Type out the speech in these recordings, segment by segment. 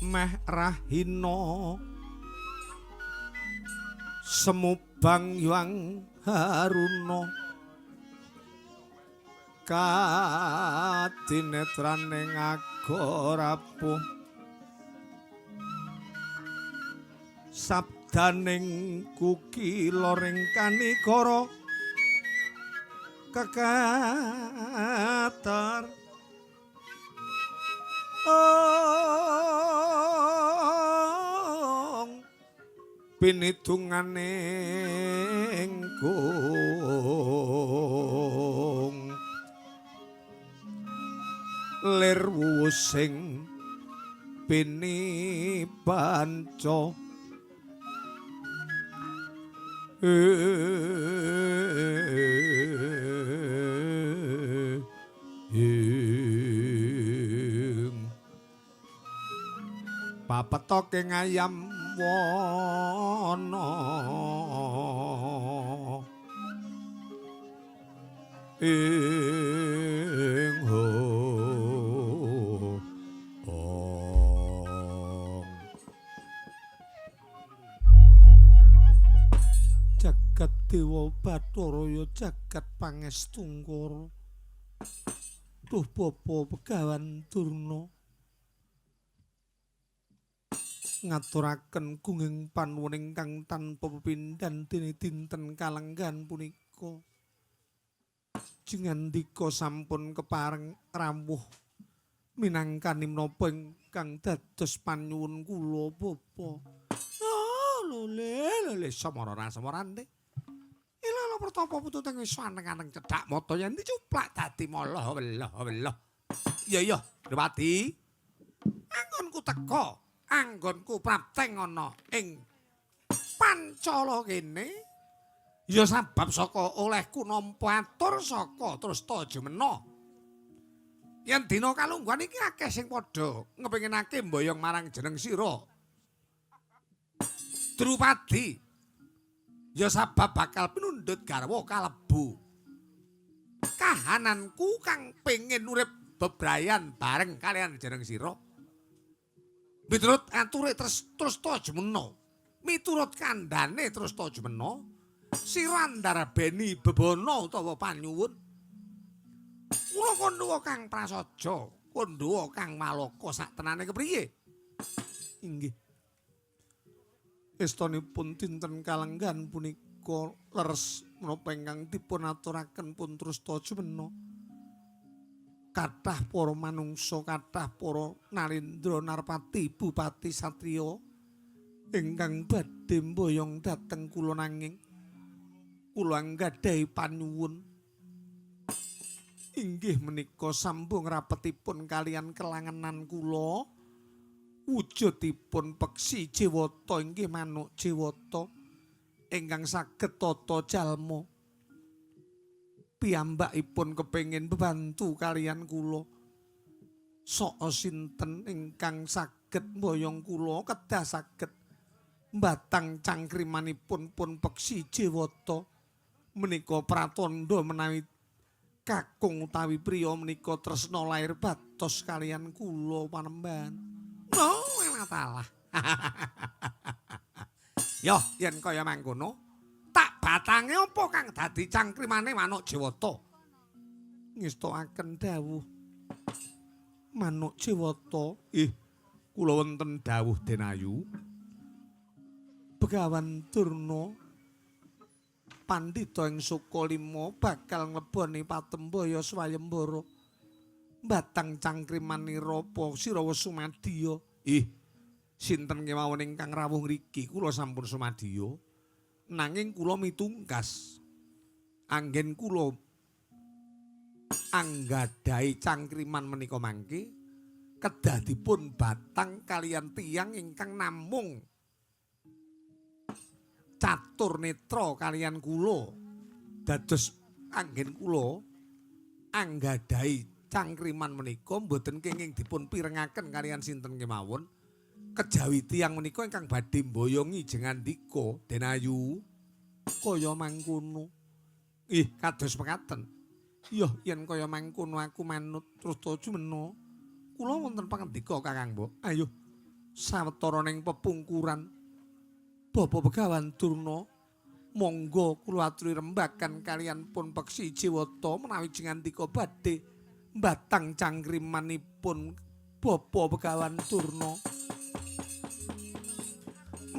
Meh rahina semubang yuang haruna kadinetraning agorapuh sabdaning kukila ring kanikara kekatar pinidunganing kung lir wusing pinibanca papetoke ngayam wana ing jagat dewa Bathara ya jagat pangestungkara duh bapa Begawan Durna ngaturaken gunging panuwun ingkang tanpa pepindhan dene dinten kalenggan punika jengandika sampun kepareng rawuh minangkani menapa ingkang dados panyuwun kula bapa lole samara samarane ilala pertapa pututeng wis aneng-aneng cedhak mata yen dicuplak dadi mala welah iya Drupadi anggonku teka anggonku prapteng ana ing Pancala kene ya sabab saka olehku nampa atur saka Trustajumena. Yen dina kalungguhan iki akeh sing padha ngepinginake mboyong marang jeneng sira. Drupadi ya sabab bakal pinundhut garwa kalebu kahananku kang pengin urip bebrayan bareng kalian jeneng sira. Miturut ature Trustajumena, miturut kandhane Trustajumena, sira andarbeni bebana utawa panyuwun. Kula Kandhawa kang prasaja, Kandhawa kang malaka saktenane kepriye? Inggih. Estanipun dinten kalenggan punika leres menapa ingkang dipun aturaken pun Trustajumena. Kathah para manungsa, kathah para narendra narpati, bupati satriya ingkang badhe mboyong dhateng kula nanging kula anggadhahi panyuwun Inggih menika sambung rapetipun kalian kelangenan kula. Wujudipun peksi Jewata inggih manuk Jewata ingkang saged tata jalma. Piyambakipun kepengin bebantu kalian kula. Saka sinten ingkang saged mboyong kula kedah saged mbatang cangkrimanipun pun peksi Jewata menika pratandha menawi kakung utawi priya menika tresna lair batos kalian kula panembahan. Oh, matalah. Yo, yen kaya mangkono, tak batange apa kang dadi cangkrimane manuk Jewata? Ngestokaken dawuh. Manuk Jewata, kula wonten dawuh Denayu. Begawan Durna Pandhita ing Sukalima bakal ngleboni Patembaya Swayembara. Batang cangkrimanira apa sira wis sumadya? Sinten kemawon ingkang rawuh ngriki kula sampun sumadya. Nanging kula mitungkas. Anggen kula anggadhahi cangkriman menika mangke kedah dipun batang kalian tiyang ingkang namung catur netra kalian kula. Dados anggen kula anggadhahi cangkriman menika mboten kenging dipun pirengaken kalian sinten kemawon. Kejawi tiyang menika ingkang badhe mboyongi jengandika Denayu. Kaya mangkono. Kados mekaten. Iya, yen kaya mangkono aku manut terus jumena. Kula wonten pangendika Kakang Mbok. Ayo sawetara ning pepungkuran Bapak Begawan Durna, monggo kula aturi rembakan kalian pun peksi Jewata menawi jengandika badhe mbatang cangkrimanipun Bapak Begawan Durna.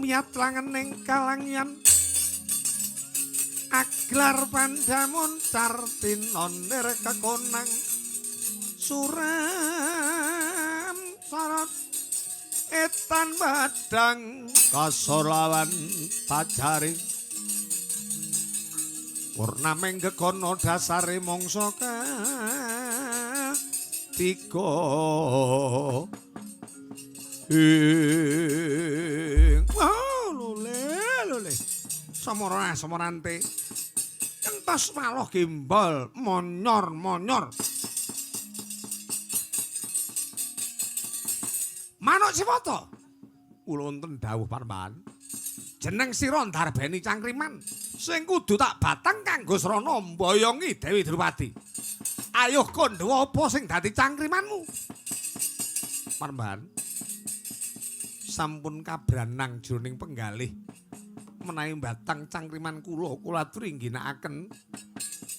Miyat langening kalangian aglar pandamun cartinonir kekonang suram sarat etan badang kasolawan pacari purnaming gegono dasare mangsa tiga lole samorante entos malah gimbal monyor Manuk Jewata. Kula wonten dawuh panembahan. Jeneng sira ndarbeni cangkriman sing kudu tak batang kanggo srana mboyongi Dewi Drupadi. Ayo kandha apa sing dadi cangkrimanmu? Panembahan. Sampun kabranang jroning penggalih menawi batang cangkriman kula aturi ngginakaken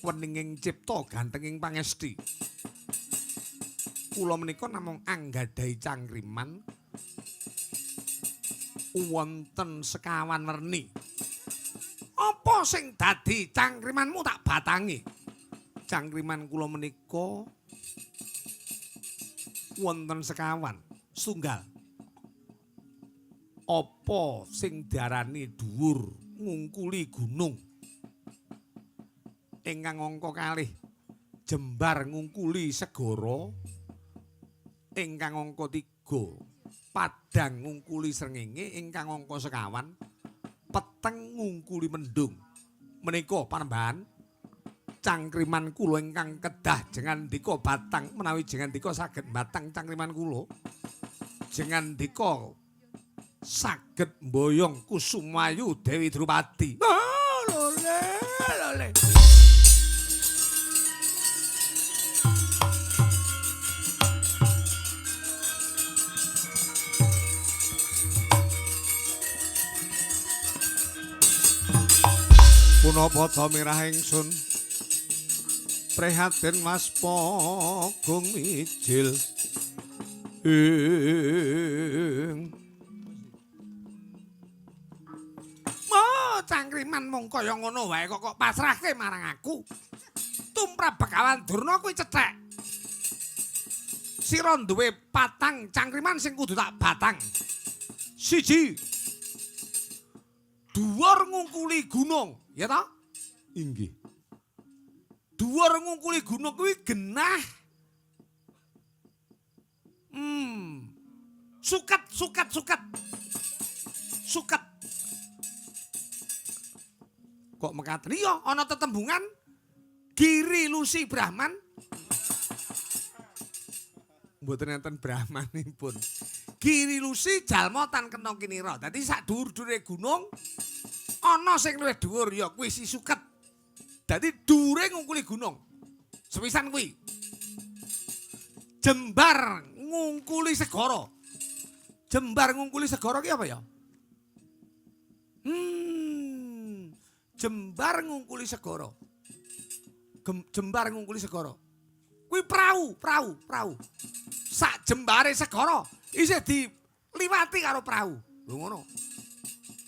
weninging cipta gantenging pangesti. Kula menika namung anggadhahi cangkriman wonten sekawan werni. Apa sing dadi cangkrimanmu tak batangi? Cangkriman kula menika wonten sekawan setunggal. Apa sing diarani dhuwur ngungkuli gunung? Ingkang angka kalih jembar ngungkuli segara. Ingkang angka 3 padang ngungkuli srengenge, ingkang angka 50 peteng ngungkuli mendung. Menika panembahan cangkriman kula ingkang kedah jengandika batang menawi jengandika saged batang cangkriman kula. Jengandika saged mboyong Kusumayu Dewi Drupadi. Lole. Punapa ta mirah ingsun prihatin Mas Pogung Mijil cangkriman mung kaya ngono wae kok pasrahke marang aku. Tumrap Begawan Durna kuwi cethek. Sira duwe 4 cangkriman sing kudu tak batang. 1 dhuwur ngungkuli gunung, ya ta? Inggih. Dhuwur ngungkuli gunung kuwi genah. Suket. Kok mekaten? Iya, ana tetembungan Giri Lusi Brahman. Mboten enten Brahmanipun. Giri Lusi jalma tan kena kinira. Dadi sak dhuwur-dhuwure gunung ana sing luwih dhuwur ya kuwi si Suket. Dadi dhuwure ngungkuli gunung. Sepisan kuwi. Jembar ngungkuli segara. Jembar ngungkuli segara ki apa ya? Jembar ngungkuli segara. Jembar ngungkuli segara. Kuwi prau. Sak jembare segara isih diliwati karo prau. Lho ngono.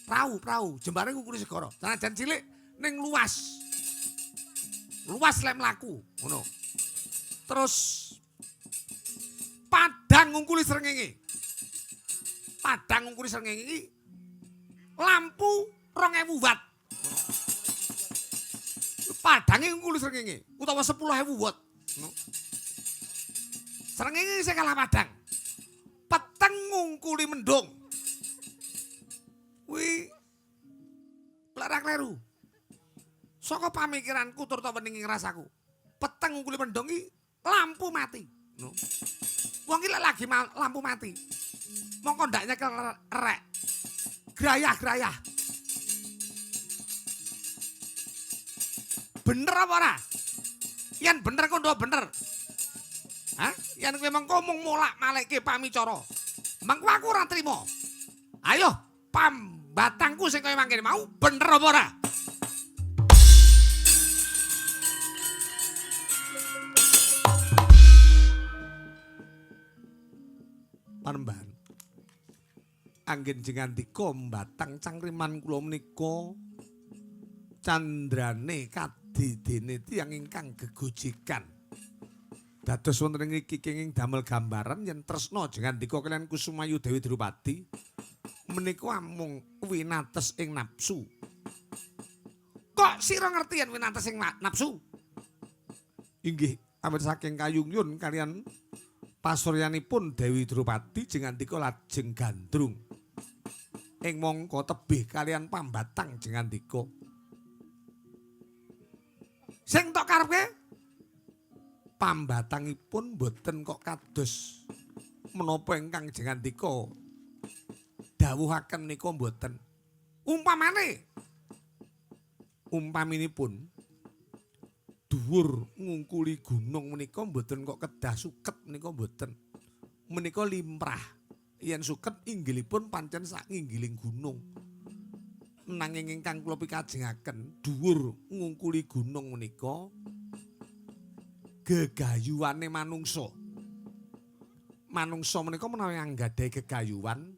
Prau, jembare ngungkuli segara. Senajan cilik ning luas. Luas lek mlaku, ngono. Terus padang ngungkuli srengenge. Padang ngungkuli srengenge iki lampu 2000 watt. Padange ngungkuli srengenge utawa 10.000 watt. Srengenge sing kalah padang. Peteng ngungkuli mendung. Kuwi lara kleru. Saka pamikiranku turta wening rasaku. Peteng ngungkuli mendung iki lampu mati. Wong iki lagi lampu mati. Mongko ndak nyekel rek. Grayah. Bener apa ora? Yen bener kondo bener. Hah? Yen kowe mengko mung molak-malikke pamicara. Mengko aku ora trima. Ayo, pambatangku sing kaya mangkene mau bener apa ora? Panembahan. Anggen jengandika mbatang cangkriman kula menika candrane kadidene tiyang ingkang gegojekan. Dados wonten ing iki kenging damel gambaran yen tresna jengandika kaliyan Kusumayu Dewi Drupadi menika amung winates ing nafsu. Kok sira ngerti yen winates ing nafsu? Inggih, awit saking kayungyun kaliyan pasuryanipun Dewi Drupadi jengandika lajeng gandrung. Ing mangka tebih kaliyan pambatang jengandika. Sing tok karepe pambatangipun boten kok kados menapa ingkang jengandika dawuhaken nika boten. Umpaminipun dhuwur ngungkuli gunung menika boten kok kedah suket menika boten. Menika limrah. Yen suket inggilipun pancen sak nginggiling gunung. Nanging ingkang kula pikajengaken dhuwur ngungkuli gunung menika gegayuwane manungsa. Manungsa menika menawi anggadhahi gegayuhan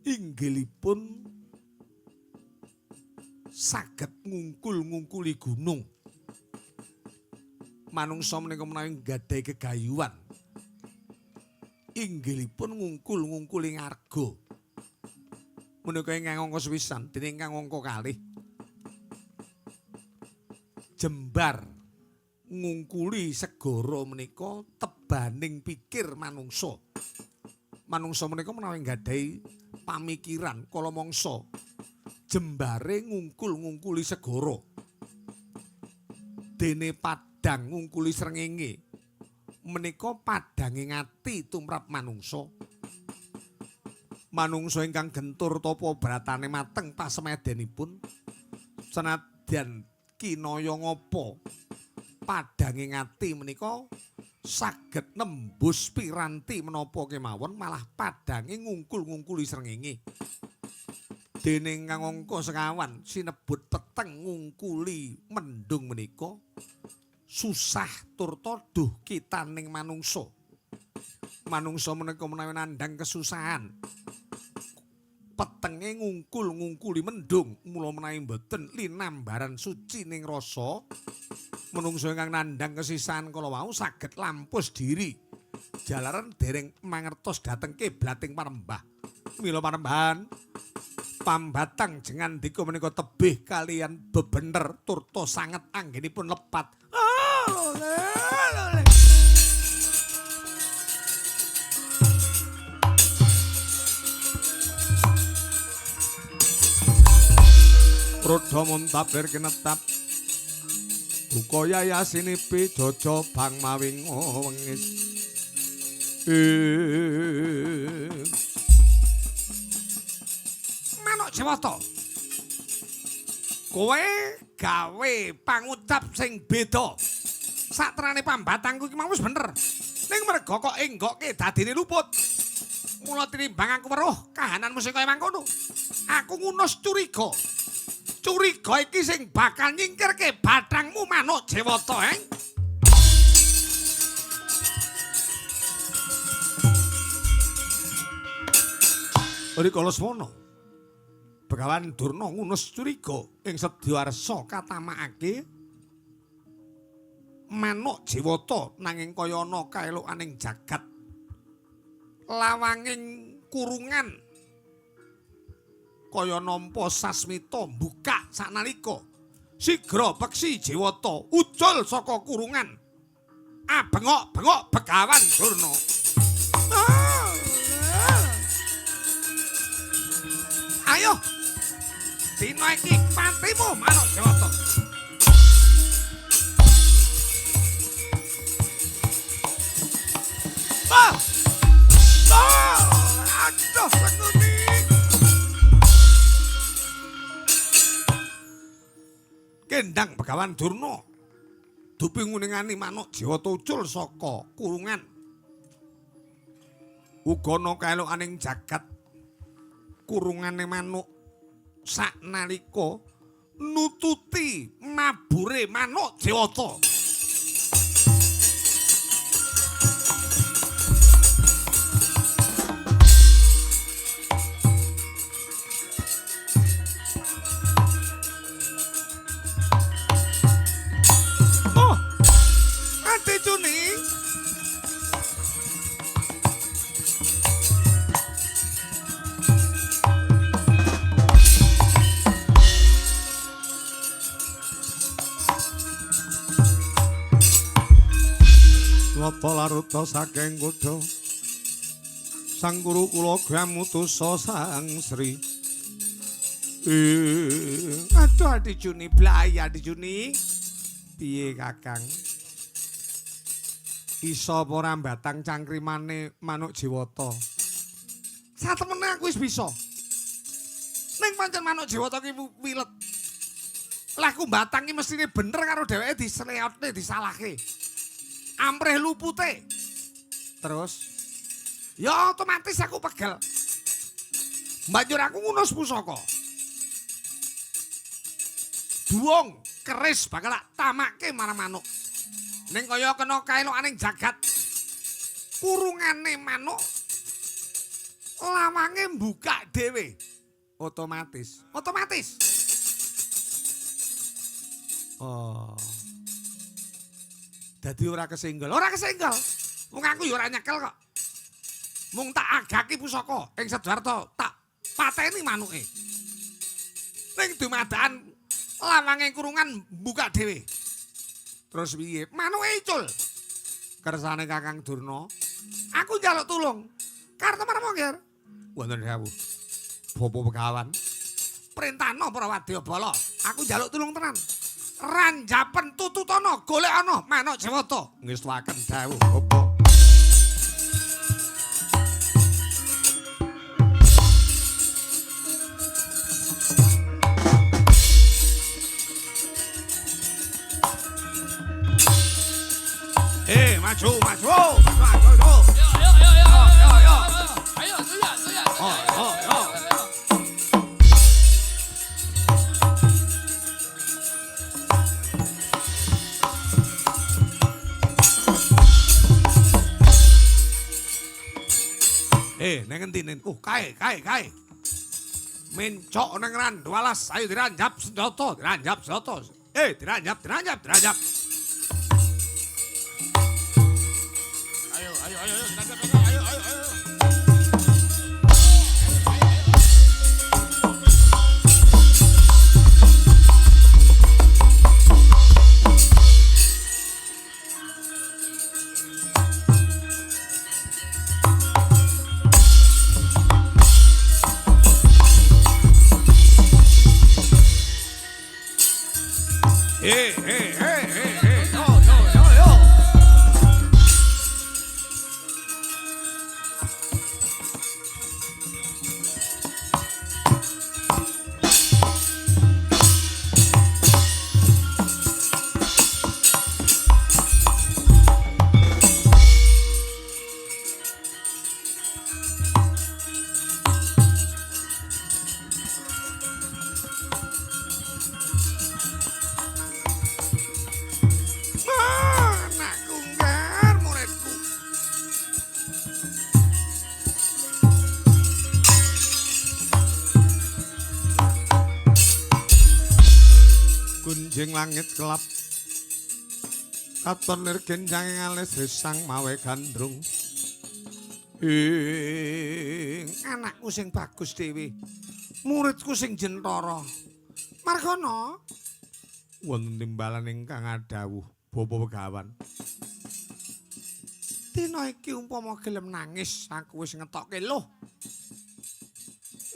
inggilipun saged ngungkuli gunung. Manungsa menika menawi anggadhahi gegayuhan inggilipun ngungkuli ngarga. Menika ingkang angka sepisan dene ingkang angka kalih. Jembar ngungkuli segara menika tebaning pikir manungsa. Manungsa menika menawi nggadahi pamikiran kala mangsa jembare ngungkuli segara. Dene padang ngungkuli srengenge menika padange ngati tumrap manungsa. Manungsa ingkang gentur tapa bratane mateng pasemedenipun senadyan kinaya ngapa padange ngati menika saged nembus piranti menapa kemawon malah padange ngungkuli srengenge. Dene ingkang angka sekawan sinebut peteng ngungkuli mendung menika susah turta duh kitaning manungsa. Manungsa menika menawi nandhang kesusahan. Petenge ngungkuli mendung mula menawi mboten linambaran suci ning rasa. Manungsa ingkang nandhang kesisahan kala wau saged lampus diri. Jalaran dereng mangertos dhateng kiblating Parembah. Mila Panembahan pambatang jengandika menika tebih kalian bebener turta sanget anggenipun lepat. Rodha muntabir kinetap Buka yasinipi jojo bang mawing wengis Manuk Jawata kowe gawe pangucap sing beda satrane pambatangku iki mau wis bener ning merga kok enggokke dadine luput mula tinimbang aku weruh kahananmu sing kaya mangkono aku ngunus curiga iki sing bakal nyingkirke bathangmu Manuk Jawata Rikala swana Begawan Durna ngunus curiga ing Sedyawarsa katamakake Manuk Jawata nanging kaya ana kaelokaning jagat lawanging kurungan kaya nampa sasmita mbukak sanalika sigra peksi Jawata ucul saka kurungan abengok-bengok Begawan Durna ayo dina iki patimu Manuk Jawata aduh lenguni kendang Begawan Durna dupi nguningani Manuk Jawata ucul saka kurungan uga ana kaelokaning jagat kurungane manuk saknalika nututi mabure Manuk Jawata Laruta saking kudha sang guru kula gamutusa sang Sri aduh Adijuni blaya Adijuni piye Kakang iso apa ora mbatang cangkrimane Manuk Jawata satemene aku wis bisa ning pancen Manuk Jawata ki wilet lah ku mbatang ki mestine bener karo dheweke diseleotne disalahke ampreh lupute terus ya otomatis aku pegel banjur aku ngunus pusaka buong keris bakal tamake marang manuk ning kaya kena kaelokaning jagat kurungane manuk lawange mbukak dhewe otomatis oh dadi ora kesenggol. Wong aku ya ora nyekel kok. Mung tak agaki pusaka ing Sedwarta, tak pateni manuke. Ning dumadakan lawange kurungan buka dhewe. Terus piye? Manuke icul. Kersane Kakang Durna, aku njaluk tulung. Karep marang nggih. Wonten dawuh. Bapak Begawan. Perintahno para wadyabala. Aku njaluk tulung tenan. Ranjapen tututana golekana Manuk Jawata ngestuaken dawuh apa maju ayo neng endi nen? Kae. Mencok neng ran 12, ayo diranjap senjata. Diranjap. Ayo. Anakku nggar muridku. Kunjing langit kelap katon nirgen janging alis risang mawe gandrung. Anakku sing bagus dhewe. Muridku sing jentara. Margana wonten timbalan ingkang adhawuh Bapa Begawan. Dina iki umpama gelem nangis aku wis ngetokke lho.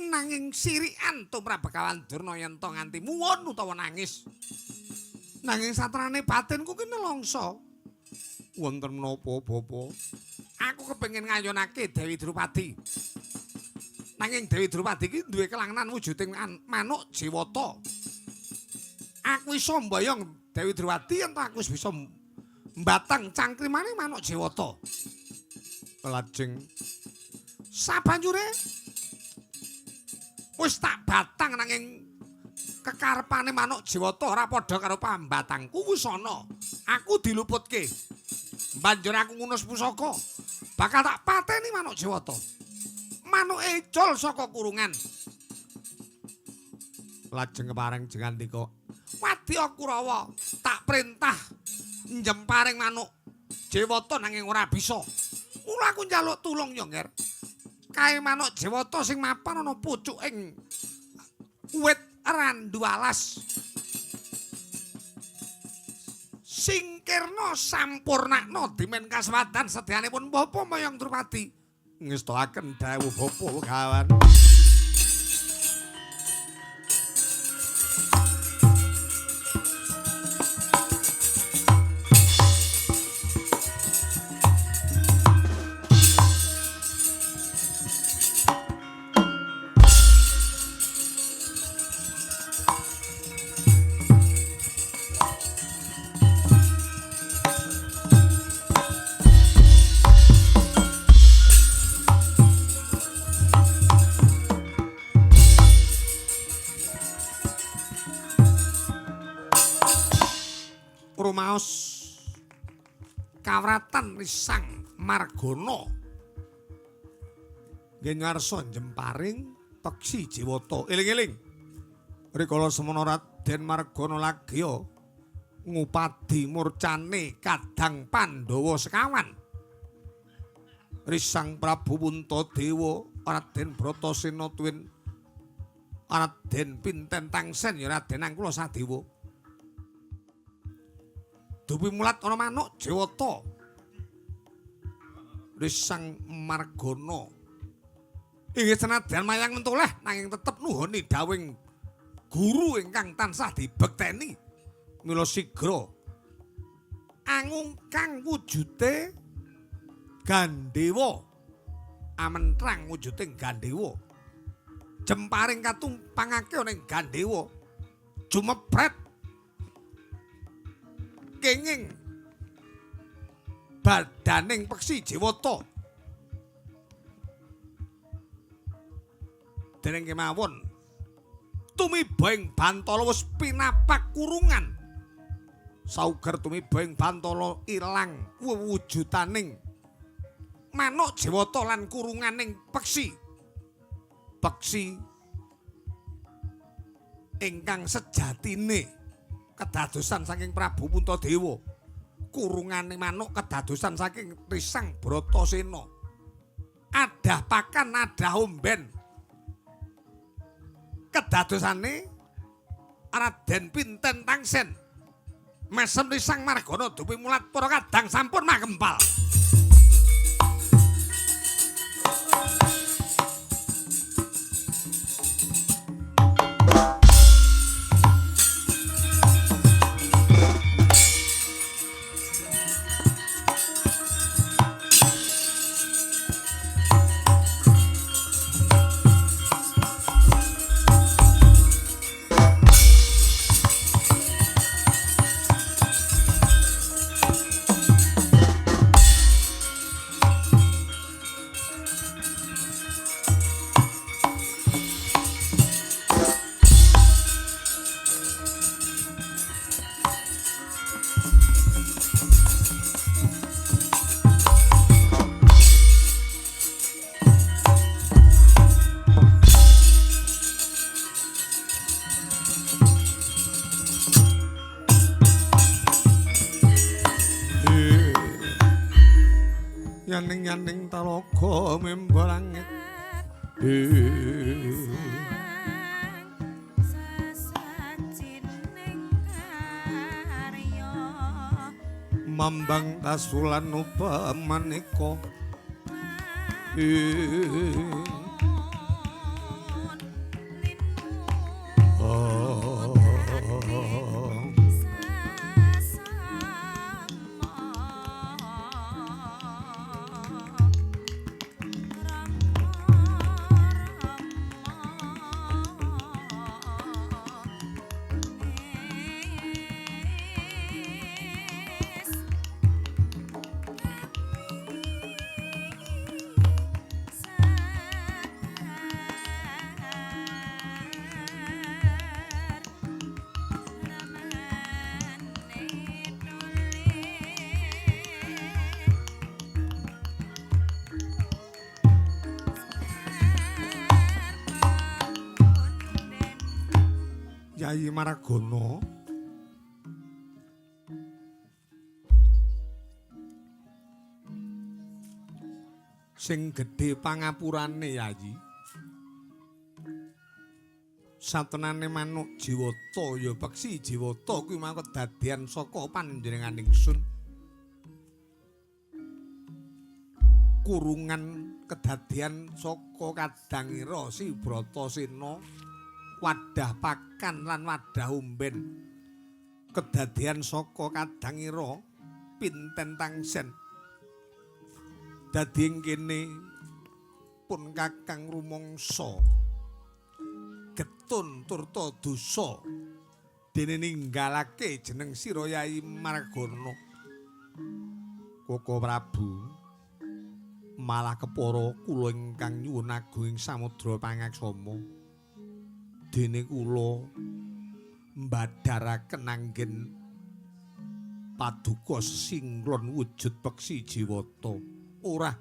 Nanging sirikan tumrap Begawan Durna yen to nganti muwun utawa nangis. Nanging satrane batinku ki nelongso. Wonten menapa Bapa? Aku kepengin ngayunake Dewi Drupadi. Nanging Dewi Drupadi ki duwe kelangenan wujuding manuk Jewata. Aku iso mboyong Dewi Drupadi yen aku wis bisa mbatang cangkrimane manuk Jewata. Lajeng sabanjure wis tak batang nanging kekarepane manuk Jewata ora padha karo pambatangku wis ana. Aku diluputke. Banjur aku ngunus pusaka. Bakal tak pateni manuk Jewata. Manuk ejol saka kurungan. Lajeng kepareng jengandika, "Wadya Kurawa, tak perintah njemparing manuk Jewata nanging ora bisa. Mula aku njaluk tulung yo, Nger. Kae manuk Jewata sing mapan ana pucuking wit randu alas. Singkirna sampurnakna dimen kasewatan sedyanipun Bapa Mayang Drupadi. Ngestakaken dawuh Bapa Begawan. Rumaos kawratan risang Margana nggih ngarsa jemparing peksi Jewata. Eling-eling rikala semana Raden Margana Lagya ngupadi murcane kadang Pandhawa sekawan. Risang Prabu Puntadewa, Raden Bratasena tuwin Raden Pinten Tangsen ya Raden Angkula Sadewa. Dupi mulat ana manuk Jewata. Risang Margana inggih senadyan mayang mentoleh nanging tetep nuhoni dawing guru ingkang tansah dibekteni. Mila sigra angungkang wujude Gandewa. Amentrang wujuding Gandewa. Jemparing katumpangake ana ing Gandewa. Jumebret kenging badaning peksi Jewata. Dening kemawon tumiba ing Bantala wis pinapak kurungan. Sauger tumiba ing Bantala ilang wewujudaning manuk Jewata lan kurunganing peksi. Peksi ingkang sejatine kedadosan saking Prabu Puntadewa. Kurungane manuk kedadosan saking Risang Bratasena. Adah pakan, adah omben. Kedadosane Raden Pinten Tangsen. Mesem Risang Margana dupi mulat para kadang sampun magempal. nyaning-nyaning talaga memba langit mambang kasulan upamaneka Yayi Maragana sing gedhe pangapurane Yayi satenane manuk jiwata ya peksi jiwata kuwi mangko dadian saka panjenengan ingsun kurungan kedadian saka Kadhangira Si Bratasena wadah pakan lan wadah umben kedadian saka Kadhangira pinten tangsen dadi ing kene pun kakang rumangsa getun turta dosa dene ninggalake jeneng sira Yayi Maragana Koko Prabu malah kepara kula ingkang nyuwun agung ing samudra pangaksama dene kula mbadharaken anggen paduka singlon wujud peksi jiwata ora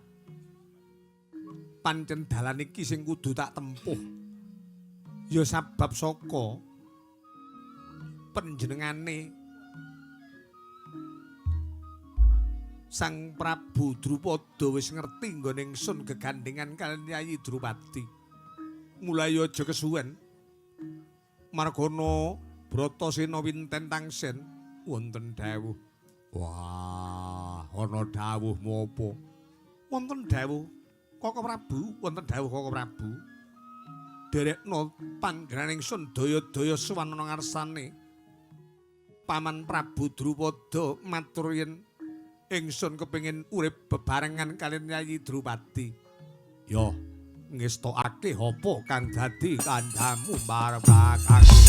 pancen dalan iki sing kudu tak tempuh ya sabab saka panjenengane Sang Prabu Drupada wis ngerti nggone ingsun gegandhengan kaliyan Yayi Drupadi mulai aja kesuwen Margana Bratasena winten tangsen wonten dawuh. Wah, ana dawuh menapa? Wonten dawuh Koko Prabu, wonten dawuh Koko Prabu. Derekna panjenengan ingsun daya-daya suwanana ngarsane Paman Prabu Drupada matur yen ingsun kepengin urip bebarengan kaliyan Yayi Drupadi. Yo ngestokake apa kang dadi kandhamu marepake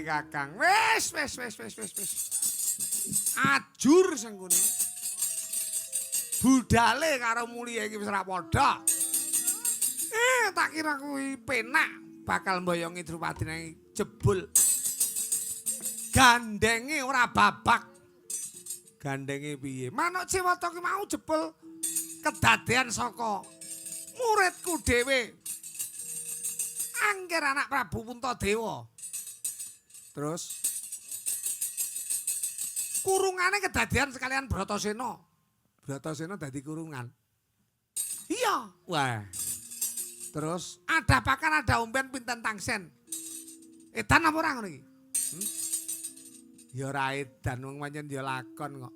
Kakang wis ajur sing kene budale karo mulihe iki wis ora padha tak kira kuwi penak bakal mboyongi Drupadi nang jebul gandenge ora babak gandenge piye manuk Jiwata ki mau jebul kedadean saka muridku dhewe angger anak Prabu Puntadewa. Terus kurungane kedadian sekalian Bratasena. Bratasena dadi kurungan. Iya. Wah. Terus ada pakan ada umben pinten tangsen. Edan apa ora ngono iki? Ya ora edan wong pancen ya lakon kok.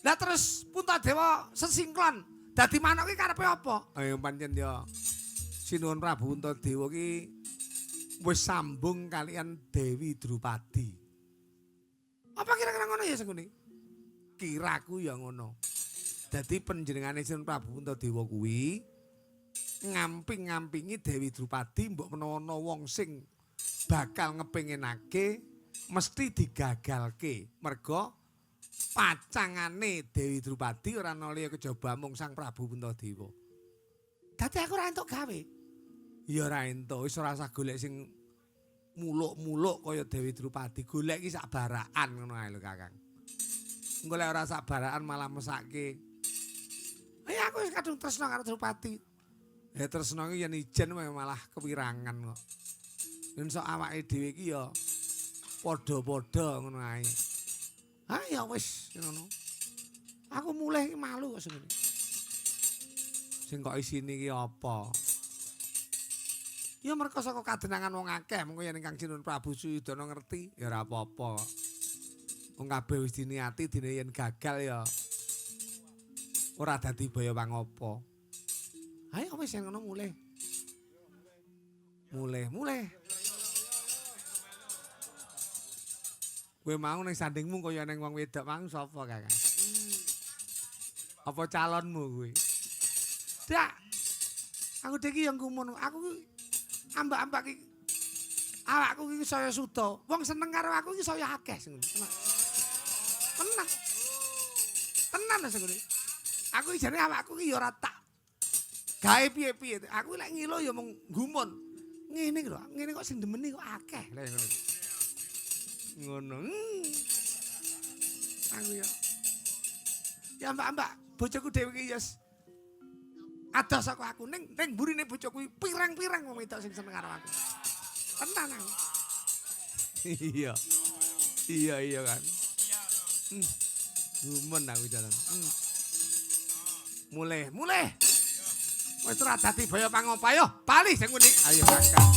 Lah terus Puntadewa sesingklon dadi manuk iki karepe apa? Ayo pancen ya sinuwun Prabu Puntadewa ki wis sambung kalian Dewi Drupadi. Apa kira-kira ngono ya sing ngene? Kiraku ya ngono. Dadi panjenengane Sinten Prabu Puntadewa kuwi ngamping-ngampingi Dewi Drupadi mbok menawa ana wong sing bakal ngepinginake mesti digagalke. Merga pacangane Dewi Drupadi ora ana liya kejaba mung Sang Prabu Puntadewa. Dadi aku ora entuk gawe. Ya ora entuk, wis ora usah golek sing muluk-muluk kaya Dewi Drupadi. Golek iki sak barakan ngono ae lho Kakang. Engko lek ora sak barakan malah mesake. Ya aku wis kadung tresno karo Drupadi. Ya tresno iki yen ijen malah kewirangan kok. Yen sok awake dhewe iki ya padha-padha ngono ae. Ah ya wis ngono. Aku mulih malu kok sing ngene. Sing kok isine iki apa? Ya mereka saka kadenangan wong akeh mengko yen Kang Sinun Prabu Suyudana ngerti ya ora apa-apa. Wong kabeh wis diniati dene yen gagal ya ora dadi baya pangapa. Ayo wis yen ngono mulih. Mulih. Kowe mau ning sandingmu kaya ning wong wedok mang sapa Kakang? Apa calonmu kowe? Dak. Aku iki yang kumono. Aku ambak-ambak iki awakku iki saya suda. Wong seneng karo aku iki saya akeh sing ngono. Tenan sing ngono. Aku jane awakku iki ya ora tak gawe piye-piye. Aku lek ngilo ya mung gumun. Ngene lho, ngene kok sing demeni kok akeh lha ngono. Ngono. Aku ya mbak-mbak bojoku dhewe iki yes. Ada saka aku ning mburine bojoku pirang-pirang wong wedok sing seneng karo aku. Tenan aku. Iya. Iya kan. Gumen aku jalan. Mulih. Wis ora dadi baya pangapa yo, bali sing ngene. Ayo Kakang.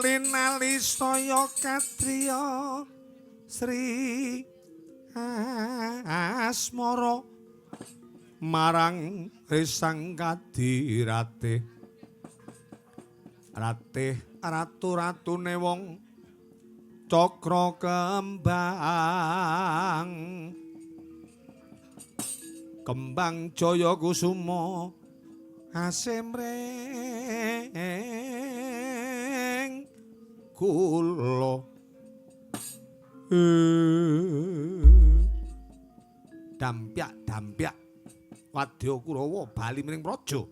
Linali saya katriya Sri Asmara marang Risang Kadirate Ratih ratu-ratune wong Cakra Kembang Jaya Kusuma asemreng kula dampyak Wadya Kurawa bali miring praja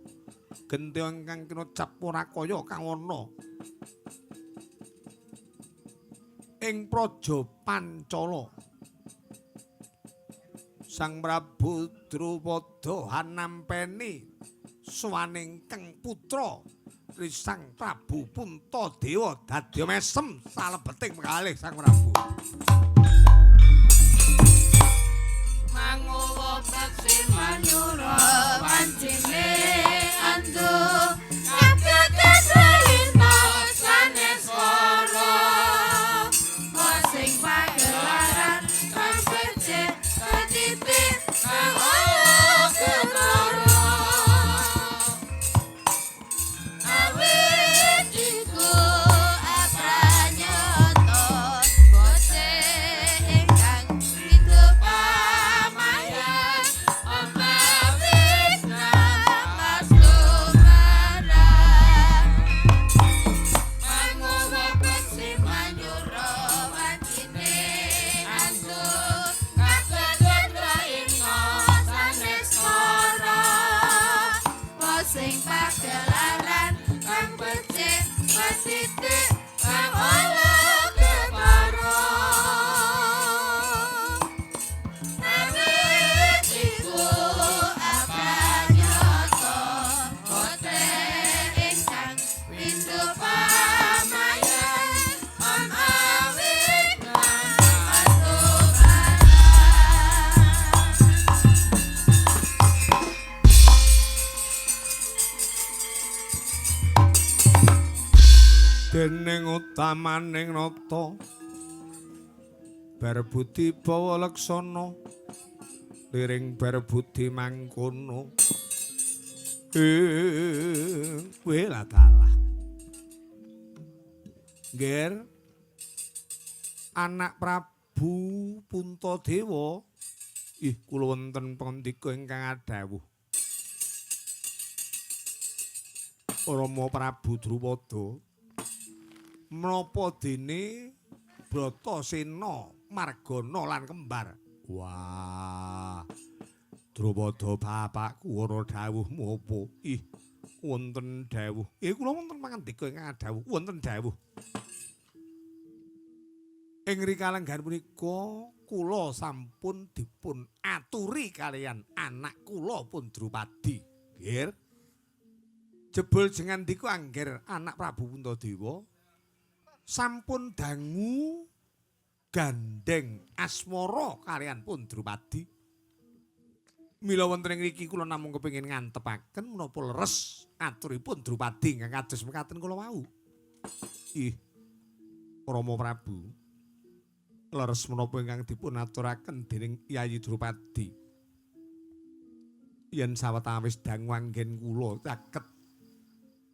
genti ingkang kena cap Purakaya kang ana ing praja Pancala Sang Prabu Drupada hanampeni swaning keng putra Risang Prabu Puntadewa dadya mesem salebeting kalih Sang Prabu. Manguwa beksin manyura wancine andu kaget rehina saneswara sing pagelaran kang becik ketipit kang ora ketara awit iku apranyata bose ingkang hidup pamayan omawit namas lumaran manguwa beksi manyura wancine andu kaget raina saneswara sing pagelaran kang becik pasitik kang ora kepara awit iku apranyata bote ingkang windu pamayan awit lan aturan Dening utamaning nata Barbudi bawa laksana liring berbudi mangkono kowe lah dalah Nger anak Prabu Puntadewa kula wonten pandika ingkang adhawuh Rama Prabu Drupada menapa dene Bratasena Margana lan kembar. Wah. Drupada bapakku ora dawuhmu apa? Wonten dawuh. Kula wonten pangandika ingkang dawuh, wonten dawuh. Ing rikalengan punika kula sampun dipun aturi kalian anak kula pun Drupadi. Nggih. Jebul jengandika angger anak Prabu Puntadewa sampun dangu gandeng asmara kalian pun Drupadi. Mila wonten ing mriki kula namung kepengin ngantepaken menapa leres aturipun Drupadi ingkang kados mekaten kula wau. Rama Prabu. Leres menapa ingkang dipun aturaken dening Yayi Drupadi. Yen sawetawis dangu anggen kula caket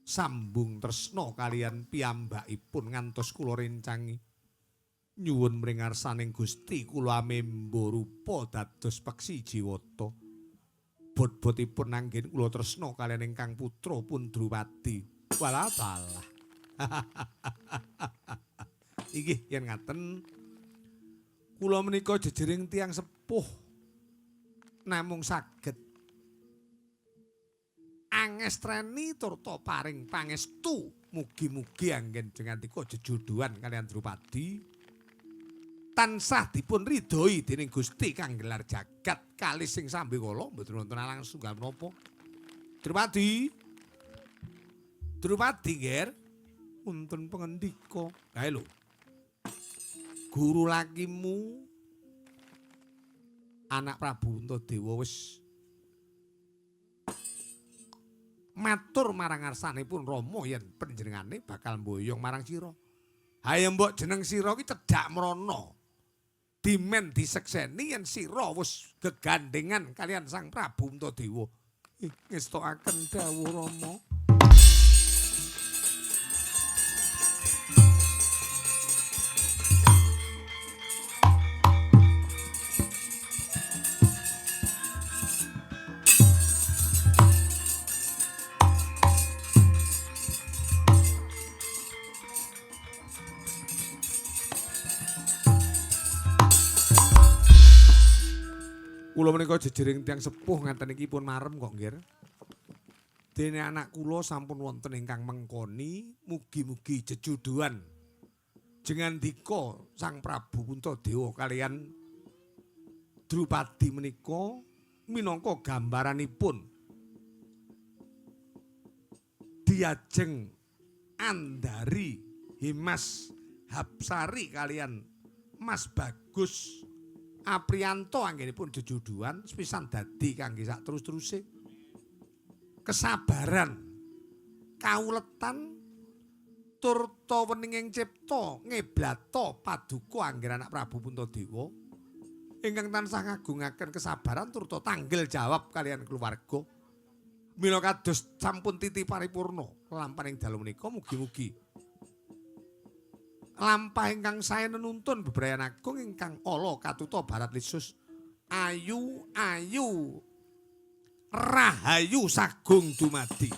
sambung tresna kalian piyambakipun ngantos kula rencangi nyuwun mring ngarsaning Gusti kula amemba rupa dados peksi jiwata bot-botipun anggen kula tresna kalian ingkang putra pun Drupadi walah dalah iki yen ngaten kula menika jejering tiyang sepuh namung saged angestreni turta paring pangestu mugi-mugi anggen jengandika jejodohan kalian Drupadi tansah dipun ridhoi dening Gusti kang gelar jagat kalih sing sambe kala mboten wonten alang sunggal menapa Drupadi Nger wonten pangendika kae lho guru lakimu anak Prabu Puntadewa wis matur marang ngarsanipun Rama yen panjenengane bakal mboyong marang sira. Haye mbok jeneng sira ki cedhak mrana. Dimen disekseni yen sira wis gegandengan kalian Sang Prabu Puntadewa. Ngestokaken dawuh Rama. Kula menika jejering tiyang sepuh ngaten iki pun marem kok nggih. Dene anak kula sampun wonten ingkang mengkoni mugi-mugi jejodohan jengandika Sang Prabu Puntadewa kalian Drupadi menika minangka gambaranipun diajeng andari Himas Hapsari kalian Mas Bagus Apriyanto anggenipun jejodohan sepisan dadi kangge sak terus-teruse kesabaran kauletan turta weninging cipta ngeblata paduka anggen anak Prabu Puntadewa ingkang tansah ngagungaken kesabaran turta tanggel jawab kalian keluarga mila kados sampun titi paripurna lampaning dalu menika mugi-mugi lampah ingkang sae nenuntun bebrayan agung ingkang ala katuta barat lisus ayu rahayu sagung dumadi